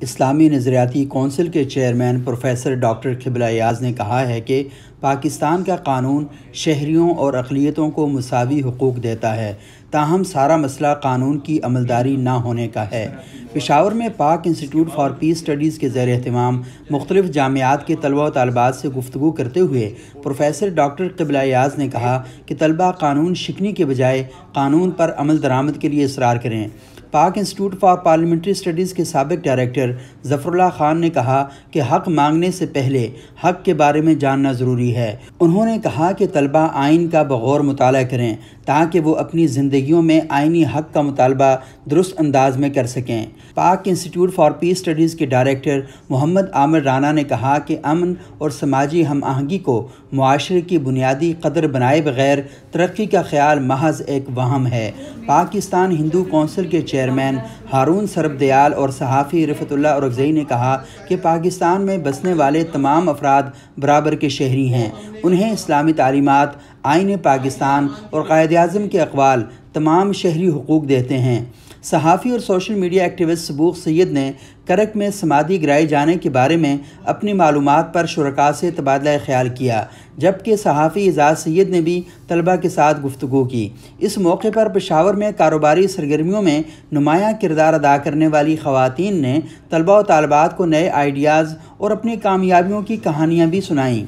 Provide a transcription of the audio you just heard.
اسلامی نظریاتی کونسل کے چیئرمین پروفیسر ڈاکٹر قبلہ ایاز نے کہا ہے کہ پاکستان کا قانون شہریوں اور اقلیتوں کو مساوی حقوق دیتا ہے، تاہم سارا مسئلہ قانون کی عملداری نہ ہونے کا ہے۔ پشاور میں پاک انسٹیٹیوٹ فار پیس اسٹڈیز کے زیر اہتمام مختلف جامعات کے طلبہ و طالبات سے گفتگو کرتے ہوئے پروفیسر ڈاکٹر قبلہ ایاز نے کہا کہ طلبہ قانون شکنی کے بجائے قانون پر عمل درآمد کے لیے اصرار کریں۔ پاک انسٹیٹیوٹ فار پارلیمنٹری اسٹڈیز کے سابق ڈائریکٹر ظفر اللہ خان نے کہا کہ حق مانگنے سے پہلے حق کے بارے میں جاننا ضروری ہے۔ انہوں نے کہا کہ طلبہ آئین کا بغور مطالعہ کریں تاکہ وہ اپنی زندگیوں میں آئینی حق کا مطالبہ درست انداز میں کر سکیں۔ پاک انسٹیٹیوٹ فار پیس اسٹڈیز کے ڈائریکٹر محمد عامر رانا نے کہا کہ امن اور سماجی ہم آہنگی کو معاشرے کی بنیادی قدر بنائے بغیر ترقی کا خیال محض ایک وہم ہے۔ پاکستان ہندو کونسل کے چیئرمین ہارون سربدیال اور صحافی رفعت اللہ اورکزئی نے کہا کہ پاکستان میں بسنے والے تمام افراد برابر کے شہری ہیں۔ انہیں اسلامی تعلیمات، آئین پاکستان اور قائد اعظم کے اقوال تمام شہری حقوق دیتے ہیں۔ صحافی اور سوشل میڈیا ایکٹیوسٹ سبوق سید نے کرک میں سمادھی گرائے جانے کے بارے میں اپنی معلومات پر شرکاء سے تبادلہ خیال کیا، جبکہ صحافی اعزاز سید نے بھی طلبہ کے ساتھ گفتگو کی۔ اس موقع پر پشاور میں کاروباری سرگرمیوں میں نمایاں کردار ادا کرنے والی خواتین نے طلبہ و طالبات کو نئے آئیڈیاز اور اپنی کامیابیوں کی کہانیاں بھی سنائیں۔